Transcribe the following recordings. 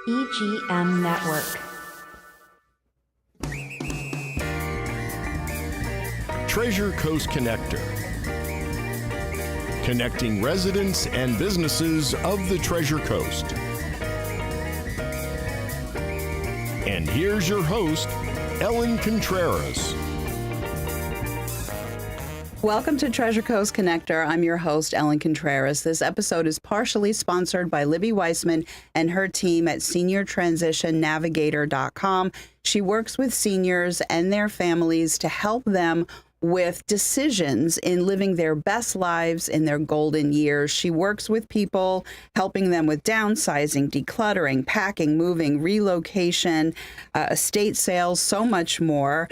EGM Network. Treasure Coast Connector. Connecting residents and businesses of the Treasure Coast. And here's your host, Ellen Contreras. Welcome to Treasure Coast Connector. I'm your host, Ellen Contreras. This episode is partially sponsored by Libby Weissman and her team at SeniorTransitionNavigator.com. She works with seniors and their families to help them with decisions in living their best lives in their golden years. She works with people, helping them with downsizing, decluttering, packing, moving, relocation, estate sales, so much more.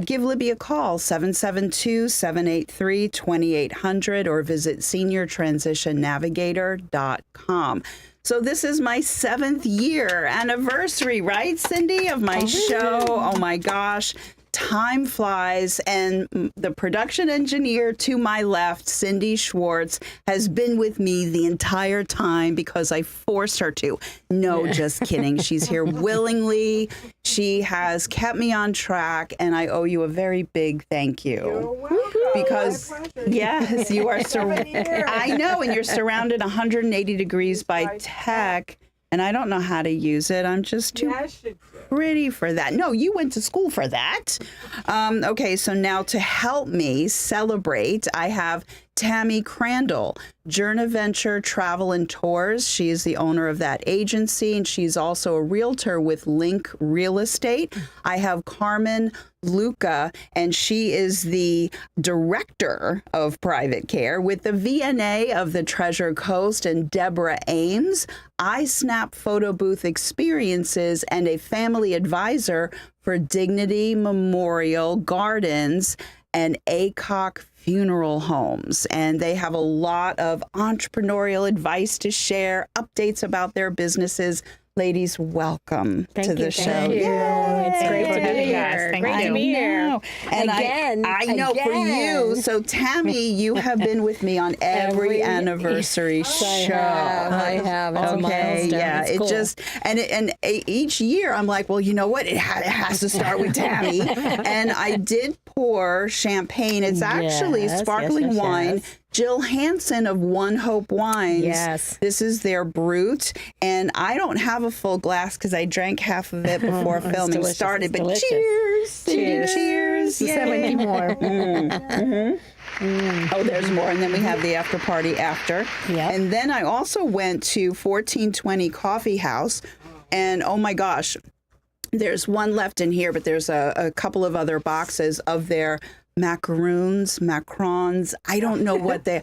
Give Libby a call, 772-783-2800, or visit SeniorTransitionNavigator.com. So this is my 7th year anniversary, right, Cindy, of my show. Oh, my gosh. Time flies, and the production engineer to my left, Cindy Schwartz, has been with me the entire time because I forced her to. No, just kidding. She's here willingly. She has kept me on track, and I owe you a very big thank you. You're welcome. Because, yes, you are I know, and you're surrounded 180 degrees by tech. And I don't know how to use it. I'm just too pretty for that. No, you went to school for that. Okay, so now to help me celebrate, I have Tammy Crandall, JournaVenture Travel and Tours. She is the owner of that agency, and she's also a realtor with Link Real Estate. I have Carmen Luca, and she is the director of private care with the VNA of the Treasure Coast, and Deborah Ames, iSnap Photo Booth Experiences, and a family advisor for Dignity Memorial Gardens and ACOC Funeral Homes. And they have a lot of entrepreneurial advice to share, updates about their businesses. Ladies, welcome to the show. Thank you. Yay. It's great to be here. Great to be here. And Again. I know for you. So Tammy, you have been with me on every anniversary show. I have. It's a milestone. Yeah. It's cool. And each year I'm like, well, you know what? It has to start with Tammy. And I did pour champagne. It's actually sparkling wine. Yes. Jill Hansen of One Hope Wines. Yes. This is their Brut. And I don't have a full glass because I drank half of it before filming started. But cheers. Cheers. 70 more. Oh, there's more. And then we have the after party after. Yep. And then I also went to 1420 Coffee House. And oh my gosh, there's one left in here, but there's a couple of other boxes of their macarons. I don't know what they.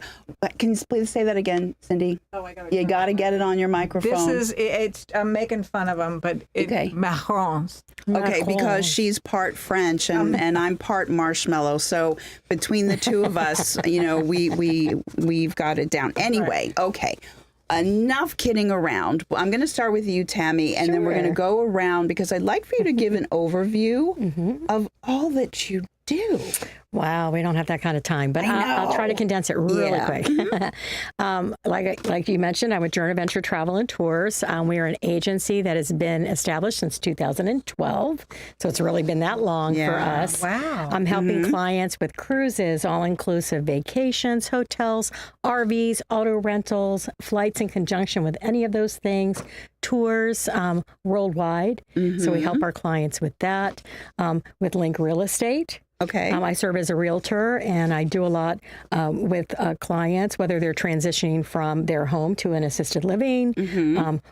Can you please say that again, Cindy? Oh, I You got to get it on your microphone. I'm making fun of them, but macarons. Okay, because she's part French and I'm part marshmallow. So between the two of us, you know, we've got it down. Anyway, okay. Enough kidding around. I'm going to start with you, Tammy, and then we're going to go around because I'd like for you to give an overview of all that you do. Wow, we don't have that kind of time, but I'll try to condense it really quick. Like you mentioned, I'm with JournaVenture Travel and Tours. We are an agency that has been established since 2012, so it's really been that long for us. Wow. I'm helping clients with cruises, all-inclusive vacations, hotels, RVs, auto rentals, flights in conjunction with any of those things, tours worldwide. So we help our clients with that, with Link Real Estate. Okay. I serve as a realtor, and I do a lot with clients, whether they're transitioning from their home to an assisted living,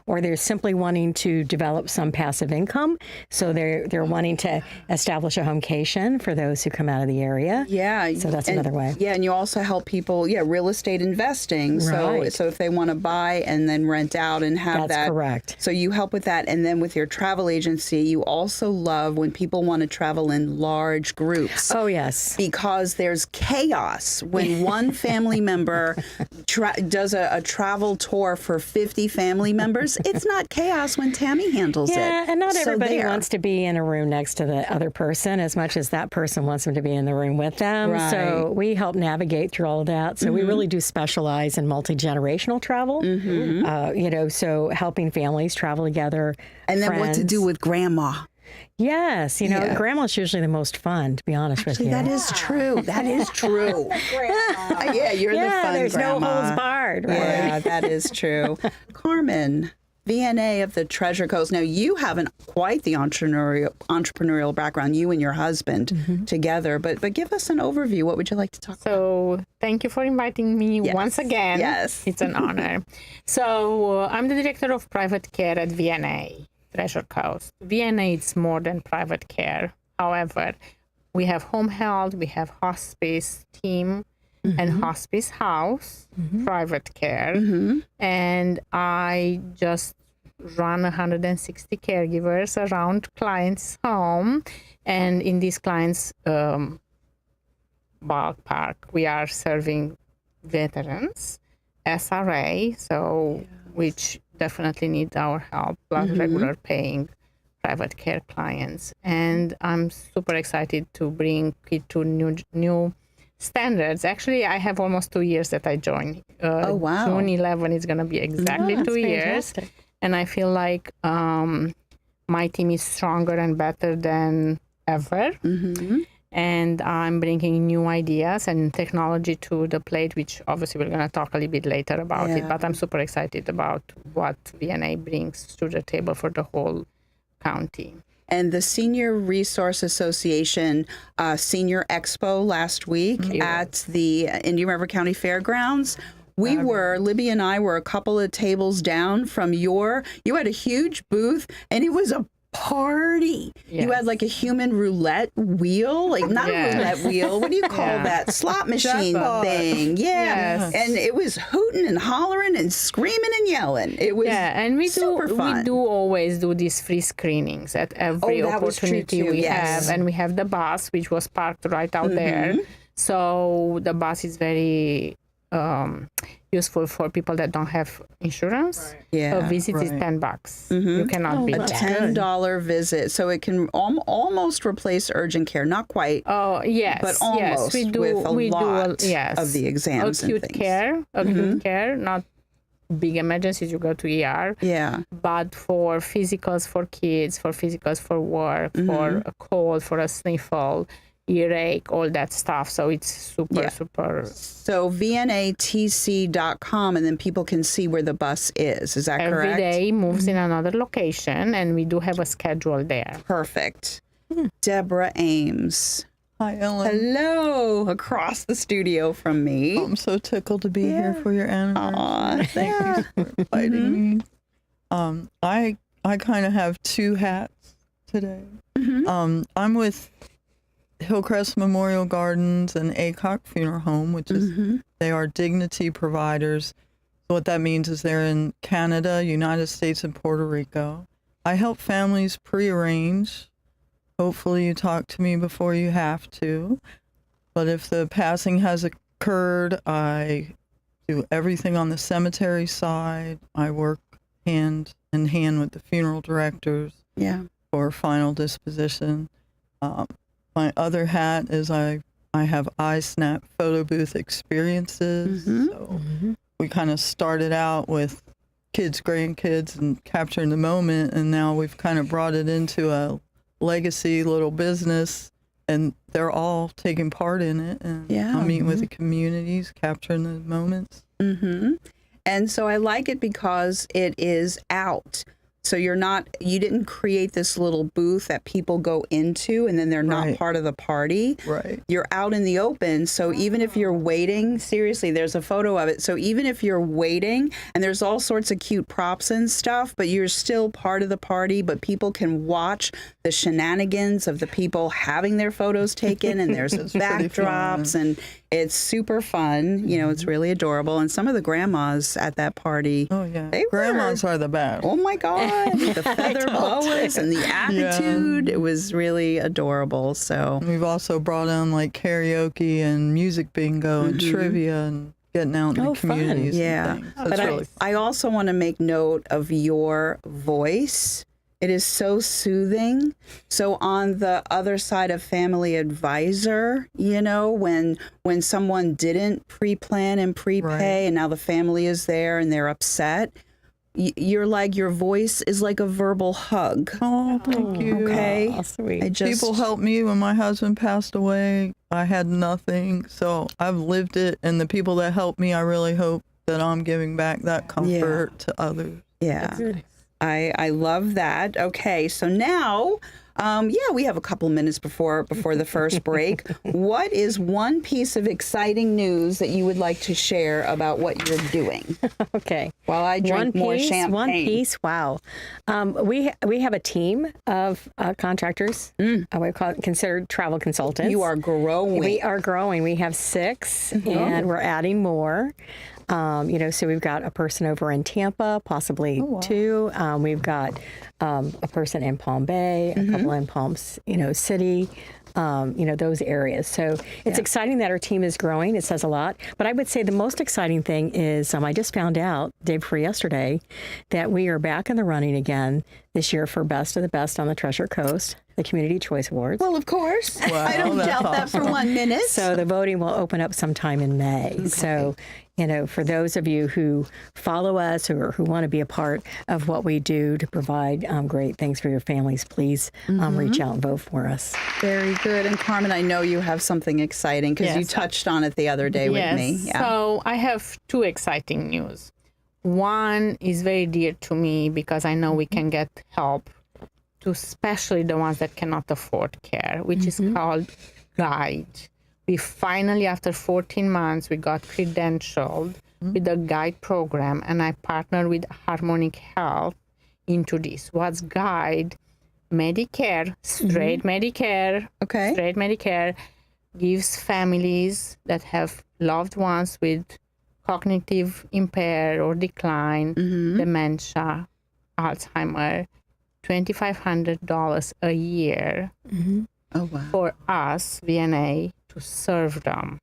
or they're simply wanting to develop some passive income. So they're wanting to establish a homecation for those who come out of the area. Yeah. So that's another way. Yeah, and you also help people, real estate investing. Right. So if they want to buy and then rent out and have that. That's correct. So you help with that. And then with your travel agency, you also love when people want to travel in large groups. Oh, yes. because there's chaos when one family member does a travel tour for 50 family members. It's not chaos when Tammy handles it. Yeah, and not everybody wants to be in a room next to the other person as much as that person wants them to be in the room with them. Right. So we help navigate through all of that. So we really do specialize in multi-generational travel, so helping families travel together. And then friends. what to do with grandma. Yes, grandma's usually the most fun, to be honest with you. That is true. That is true. Yeah, you're the fun there's grandma. no holds barred. Right? Yeah, that is true. Carmen, VNA of the Treasure Coast. Now, you have quite the entrepreneurial background, you and your husband together, but give us an overview. What would you like to talk about? So thank you for inviting me once again. Yes. It's an honor. So I'm the director of private care at VNA, Treasure Coast. VNA is more than private care. However, we have home health, we have hospice team, and hospice house, private care. And I just run 160 caregivers around clients' home. And in these clients' ballpark, we are serving veterans, SRA, which definitely need our help, plus regular paying private care clients. And I'm super excited to bring it to new standards. Actually, I have almost 2 years that I joined. Oh, wow. June 11 is going to be exactly 2 years. Fantastic. And I feel like my team is stronger and better than ever. And I'm bringing new ideas and technology to the plate, which obviously we're going to talk a little bit later about it. But I'm super excited about what VNA brings to the table for the whole county. And the Senior Resource Association Senior Expo last week at the Indian River County Fairgrounds. Libby and I were a couple of tables down from you had a huge booth, and it was a party. Yes. You had like a human roulette wheel, like not a roulette wheel. What do you call that? Slot machine thing. Yeah. Yes. And it was hooting and hollering and screaming and yelling. It was and we super fun. We do always do these free screenings at every that was true opportunity too, we yes. have. And we have the bus, which was parked right out there. So the bus is very useful for people that don't have insurance. Yeah, a visit is $10. You cannot beat a that. $10 visit, so it can almost replace urgent care. Not quite. Oh yes, but almost yes, we do. with a lot of the exams acute and things. acute care, not big emergencies. You go to ER. Yeah, but for physicals for kids, for physicals for work, for a cold, for a sniffle, earache, all that stuff. So it's super. So VNATC.com, and then people can see where the bus is. Is that correct? Every day moves in another location, and we do have a schedule there. Perfect. Deborah Ames. Hi, Ellen. Hello, across the studio from me. I'm so tickled to be here for your anniversary. Thank you for inviting me. I kind of have two hats today. I'm with Hillcrest Memorial Gardens and Acock Funeral Home, which is they are dignity providers. So what that means is they're in Canada, United States, and Puerto Rico. I help families pre-arrange. Hopefully you talk to me before you have to. But if the passing has occurred, I do everything on the cemetery side. I work hand in hand with the funeral directors for final disposition. My other hat is I have iSnap photo booth experiences. So we kind of started out with kids, grandkids, and capturing the moment, and now we've kind of brought it into a legacy little business, and they're all taking part in it. And I'm meeting with the communities, capturing the moments. And so I like it because it is out. So you didn't create this little booth that people go into and then they're not part of the party. Right. You're out in the open. So even if you're waiting, seriously, there's a photo of it. So even if you're waiting, and there's all sorts of cute props and stuff, but you're still part of the party, but people can watch the shenanigans of the people having their photos taken, and there's backdrops, and It's super fun. You know, it's really adorable. And some of the grandmas at that party, Oh yeah, they grandmas are the best. oh my God, the feather boas and the attitude. It was really adorable. So We've also brought in like karaoke and music bingo and trivia and getting out in the fun. communities. yeah. And things. So But it's really I also want to make note of your voice. It is so soothing. So on the other side of Family Advisor, you know, when someone didn't pre-plan and prepay Right. and now the family is there and they're upset, you're like, your voice is like a verbal hug. Oh, thank you. Okay. Oh, sweet. I just People helped me when my husband passed away. I had nothing, so I've lived it. And the people that helped me, I really hope that I'm giving back that comfort to others. yeah. I love that. Okay, so now, we have a couple minutes before the first break. What is one piece of exciting news that you would like to share about what you're doing? Okay. While I drink more champagne. One piece. Wow. We have a team of contractors. We call it considered travel consultants. You are growing. We are growing. We have 6, and we're adding more. So we've got a person over in Tampa, possibly 2. We've got a person in Palm Bay, a couple in Palm, City, those areas. So it's exciting that our team is growing. It says a lot. But I would say the most exciting thing is I just found out day before yesterday that we are back in the running again this year for Best of the Best on the Treasure Coast, the Community Choice Awards. Well, of course. Wow, I don't that's doubt that for 1 minute. So the voting will open up sometime in May. Okay. So, for those of you who follow us or who want to be a part of what we do to provide great things for your families, please reach out and vote for us. Very good. And Carmen, I know you have something exciting because you touched on it the other day with me. Yeah. So I have 2 exciting news. One is very dear to me because I know we can get help to especially the ones that cannot afford care, which is called GUIDE. We finally, after 14 months, we got credentialed with the GUIDE program, and I partnered with Harmonic Health into this. What's GUIDE? Medicare, straight Medicare, straight Medicare gives families that have loved ones with cognitive impair or decline, dementia, Alzheimer, $2,500 a year for us, VNA, to serve them,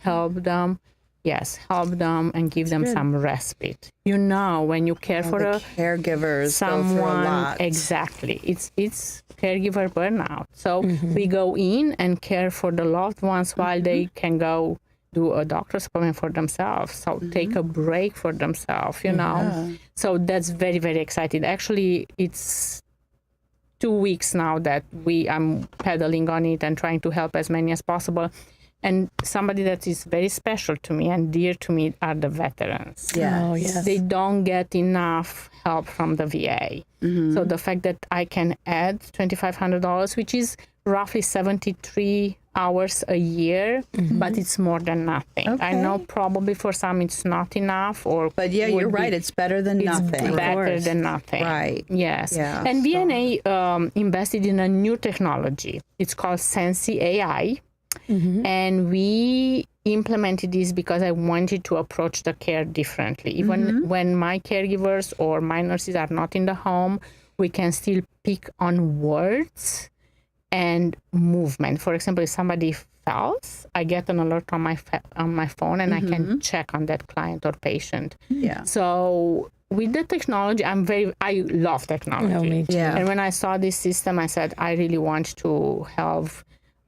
help them, and give them some respite. When you care for the caregivers someone, go through a lot. exactly, it's caregiver burnout. So we go in and care for the loved ones while they can go do a doctor's appointment for themselves. So take a break for themselves, So that's very, very exciting. Actually, it's 2 weeks now that I'm pedaling on it and trying to help as many as possible. And somebody that is very special to me and dear to me are the veterans. Yes. Oh, yes. They don't get enough help from the VA. So the fact that I can add $2,500, which is roughly 73 hours a year, but it's more than nothing. Okay. I know probably for some it's not enough, But yeah, you're right. It's better than nothing. It's better than nothing. Right. Yes. Yeah, And VNA invested in a new technology. It's called Sensi AI. And we implemented this because I wanted to approach the care differently. Even when my caregivers or my nurses are not in the home, we can still pick on words and movement. For example, if somebody falls, I get an alert on my phone and I can check on that client or patient. Yeah. So with the technology, I love technology. Oh, me too. Yeah. And when I saw this system, I said, I really want to help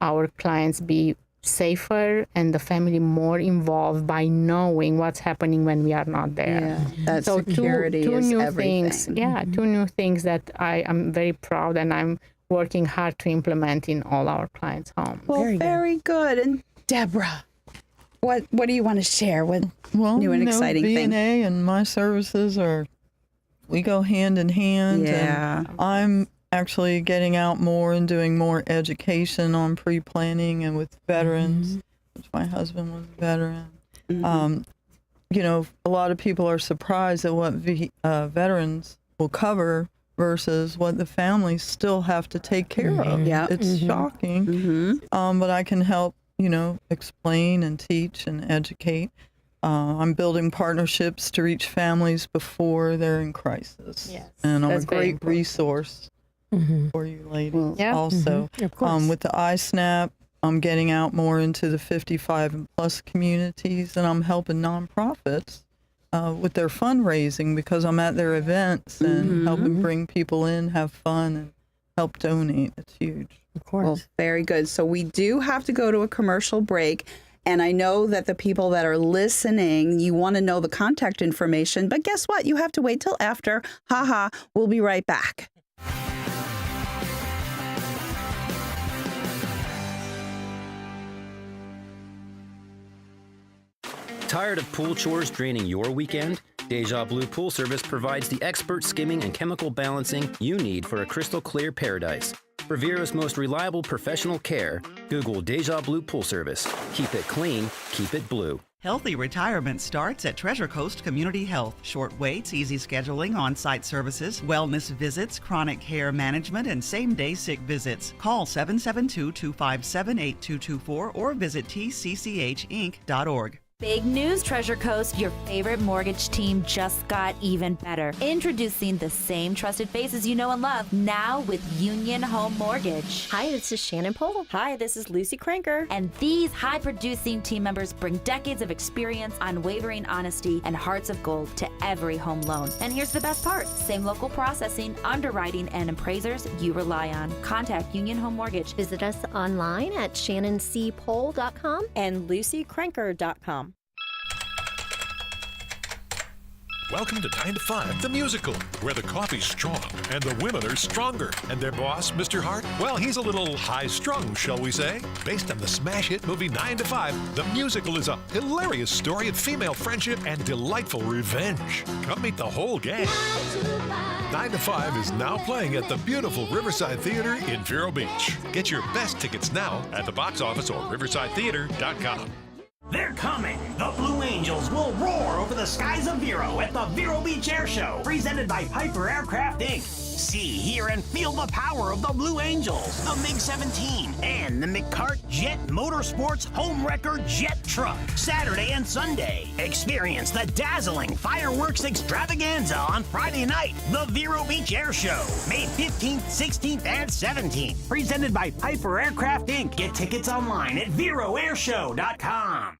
our clients be safer and the family more involved by knowing what's happening when we are not there. Yeah. That So security two is new everything. things. Yeah, 2 new things that I am very proud and I'm working hard to implement in all our clients' homes. Well, very good. And Deborah, what do you want to share? What new and exciting thing? VNA and my services we go hand in hand. Yeah. And I'm actually getting out more and doing more education on pre-planning and with veterans, which my husband was a veteran. A lot of people are surprised at what veterans will cover versus what the families still have to take care of. Yeah. It's shocking. But I can help explain and teach and educate. I'm building partnerships to reach families before they're in crisis. Yes, and I'm a that's very great important. resource for you ladies Yeah. also. Of course. With the iSnap, I'm getting out more into the 55 and plus communities, and I'm helping nonprofits with their fundraising because I'm at their events and helping bring people in, have fun, and help donate. It's huge. Of course. Well, very good. So we do have to go to a commercial break. And I know that the people that are listening, you want to know the contact information. But guess what? You have to wait till after. Haha. We'll be right back. Tired of pool chores draining your weekend? Deja Blue Pool Service provides the expert skimming and chemical balancing you need for a crystal clear paradise. For Vero's most reliable professional care, Google Deja Blue Pool Service. Keep it clean, keep it blue. Healthy retirement starts at Treasure Coast Community Health. Short waits, easy scheduling, on-site services, wellness visits, chronic care management, and same-day sick visits. Call 772-257-8224 or visit tcchinc.org. Big news, Treasure Coast. Your favorite mortgage team just got even better. Introducing the same trusted faces you know and love, now with Union Home Mortgage. Hi, this is Shannon Pohl. Hi, this is Lucy Cranker. And these high-producing team members bring decades of experience, unwavering honesty, and hearts of gold to every home loan. And here's the best part. Same local processing, underwriting, and appraisers you rely on. Contact Union Home Mortgage. Visit us online at shannonCpohl.com and LucyCranker.com. Welcome to 9 to 5, the musical, where the coffee's strong and the women are stronger. And their boss, Mr. Hart, well, he's a little high-strung, shall we say. Based on the smash hit movie 9 to 5, the musical is a hilarious story of female friendship and delightful revenge. Come meet the whole gang. 9 to 5 is now playing at the beautiful Riverside Theater in Vero Beach. Get your best tickets now at the box office or riversidetheater.com. They're coming! The Blue Angels will roar over the skies of Vero at the Vero Beach Air Show, presented by Piper Aircraft, Inc. See, hear, and feel the power of the Blue Angels, the MiG-17, and the McCart Jet Motorsports Home Wrecker Jet Truck, Saturday and Sunday. Experience the dazzling fireworks extravaganza on Friday night, the Vero Beach Air Show, May 15th, 16th, and 17th, presented by Piper Aircraft, Inc. Get tickets online at VeroAirShow.com.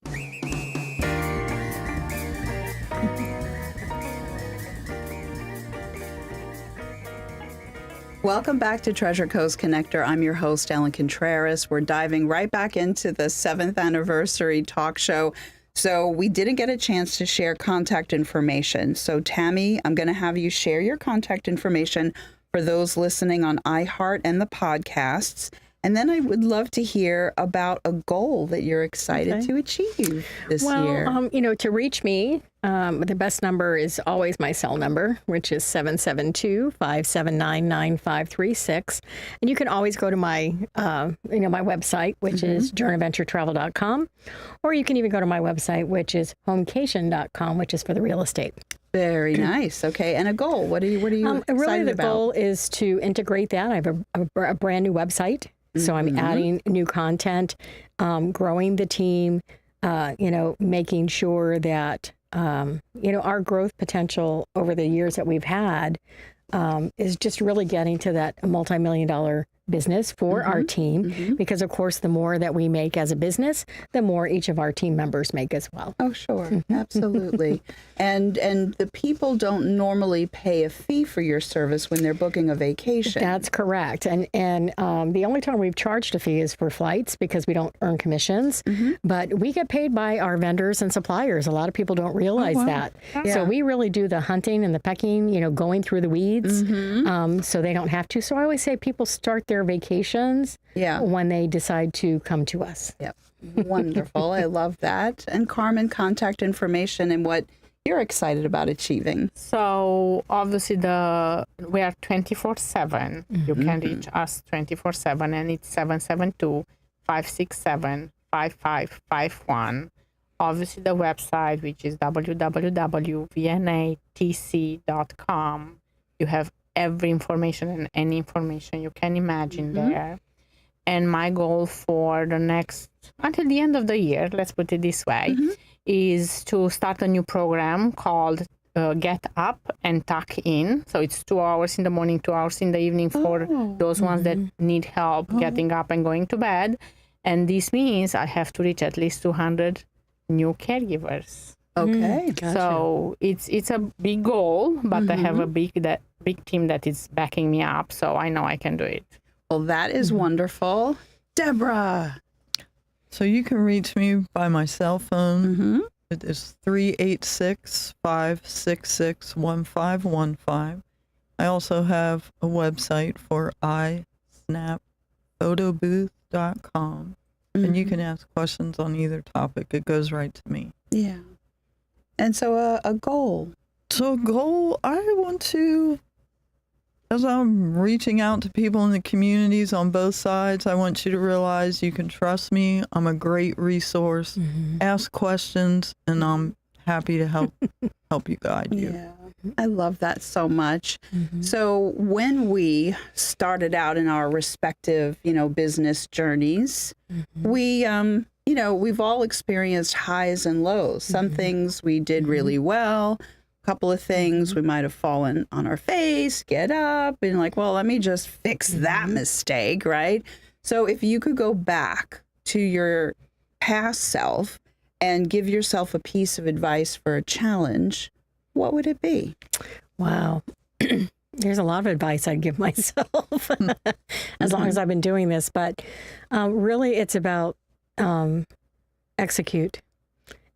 Welcome back to Treasure Coast Connector. I'm your host, Ellen Contreras. We're diving right back into the 7th anniversary talk show. So we didn't get a chance to share contact information. So Tammy, I'm going to have you share your contact information for those listening on iHeart and the podcasts. And then I would love to hear about a goal that you're excited to achieve this year. Well, to reach me, the best number is always my cell number, which is 772-579-9536. And you can always go to my, my website, which is JournaVentureTravel.com, or you can even go to my website, which is Homecation.com, which is for the real estate. Very nice. Okay. And a goal. What are you really, excited the about? goal is to integrate that. I have a brand new website. So I'm adding new content, growing the team, making sure that, our growth potential over the years that we've had is just really getting to that multi-million-dollar business for our team, because of course the more that we make as a business, the more each of our team members make as well. Oh, sure. Absolutely. And the people don't normally pay a fee for your service when they're booking a vacation. That's correct. And the only time we've charged a fee is for flights, because we don't earn commissions, but we get paid by our vendors and suppliers. A lot of people don't realize that. Yeah. So we really do the hunting and the pecking, going through the weeds, so they don't have to. So I always say people start their vacations when they decide to come to us. Yep. Wonderful. I love that. And Carmen, contact information and what you're excited about achieving. So obviously we are 24/7. You can reach us 24/7, and it's 772-567-5551. Obviously the website, which is www.vnatc.com. You have every information and any information you can imagine there. And my goal for the next, until the end of the year, let's put it this way, is to start a new program called Get Up and Tuck In. So it's 2 hours in the morning, 2 hours in the evening for those ones that need help getting up and going to bed. And this means I have to reach at least 200 new caregivers. Okay. Gotcha. So it's a big goal, but I have a big team that is backing me up, so I know I can do it. Well, that is wonderful. Deborah. So you can reach me by my cell phone. It is 386-566-1515. I also have a website for iSnapPhotoBooth.com. And you can ask questions on either topic. It goes right to me. Yeah. And so a goal. So a goal, I want to, as I'm reaching out to people in the communities on both sides, I want you to realize you can trust me. I'm a great resource. Ask questions, and I'm happy to help you guide you. Yeah. I love that so much. So when we started out in our respective, business journeys, we, we've all experienced highs and lows. Some things we did really well. A couple of things we might have fallen on our face, get up, and like, well, let me just fix that mistake, right? So if you could go back to your past self and give yourself a piece of advice for a challenge, what would it be? Wow. There's a lot of advice I'd give myself as long as I've been doing this. But really, it's about execute.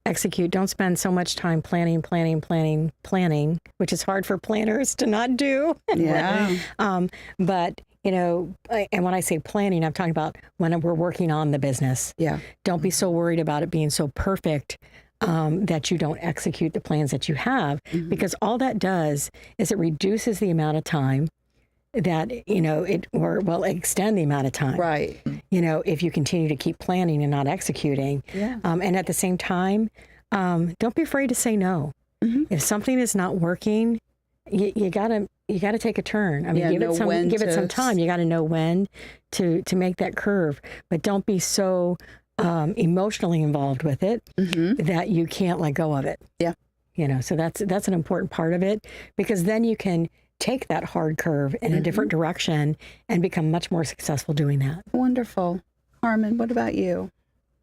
Execute. Don't spend so much time planning, which is hard for planners to not do. Yeah. But, and when I say planning, I'm talking about when we're working on the business. Yeah. Don't be so worried about it being so perfect that you don't execute the plans that you have, because all that does is it reduces the amount of time that, extend the amount of time. Right. If you continue to keep planning and not executing. Yeah. And at the same time, don't be afraid to say no. If something is not working, you gotta take a turn. I mean, give it some time. You got to know when to make that curve, but don't be so emotionally involved with it that you can't let go of it. Yeah. So that's an important part of it, because then you can take that hard curve in a different direction and become much more successful doing that. Wonderful. Carmen, what about you?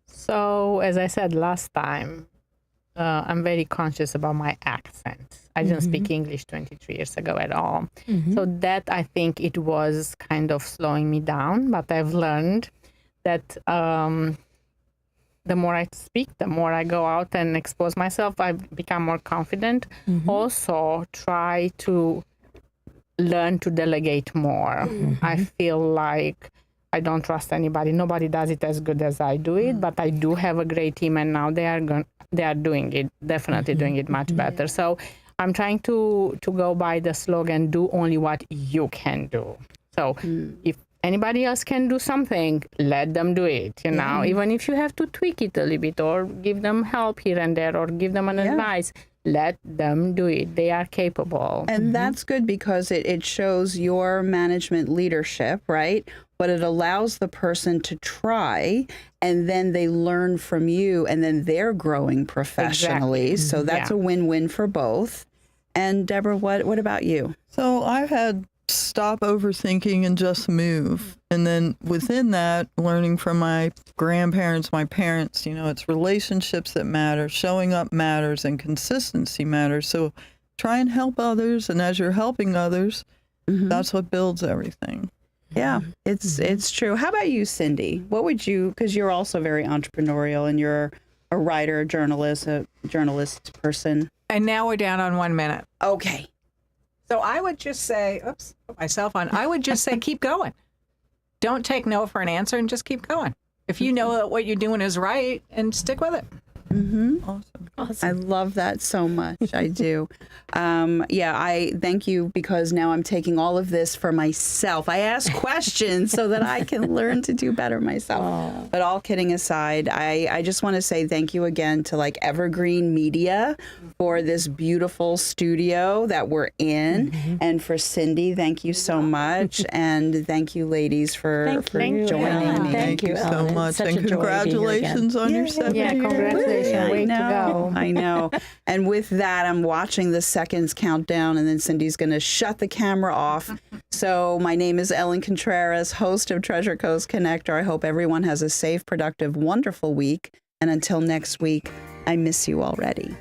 So, as I said last time, I'm very conscious about my accent. I didn't speak English 23 years ago at all. So that, I think it was kind of slowing me down, but I've learned that the more I speak, the more I go out and expose myself, I become more confident. Also, try to learn to delegate more. I feel like I don't trust anybody. Nobody does it as good as I do it, but I do have a great team, and now they are doing it, definitely doing it much better. So I'm trying to go by the slogan, do only what you can do. So if anybody else can do something, let them do it, even if you have to tweak it a little bit or give them help here and there or give them an advice, let them do it. They are capable. And that's good, because it shows your management leadership, right? But it allows the person to try, and then they learn from you, and then they're growing professionally. Exactly. So that's a win-win for both. And Deborah, what about you? So I've had stop overthinking and just move. And then within that, learning from my grandparents, my parents, it's relationships that matter, showing up matters, and consistency matters. So try and help others. And as you're helping others, that's what builds everything. Yeah, it's true. How about you, Cindy? What would you, because you're also very entrepreneurial and you're a writer, a journalist person. And now we're down on 1 minute. Okay. So I would just say, put myself on. I would just say, keep going. Don't take no for an answer, and just keep going. If you know that what you're doing is right, and stick with it. Awesome. I love that so much. I do. I thank you because now I'm taking all of this for myself. I ask questions so that I can learn to do better myself. But all kidding aside, I just want to say thank you again to like Evergreen Media for this beautiful studio that we're in. And for Cindy, thank you so much. And thank you, ladies, for joining me. Thank you so Ellen. much. Such And a joy to be here congratulations on your 7 Yeah, years. congratulations. Way to go. I know. And with that, I'm watching the seconds count down, and then Cindy's going to shut the camera off. So my name is Ellen Contreras, host of Treasure Coast Connector. I hope everyone has a safe, productive, wonderful week. And until next week, I miss you already.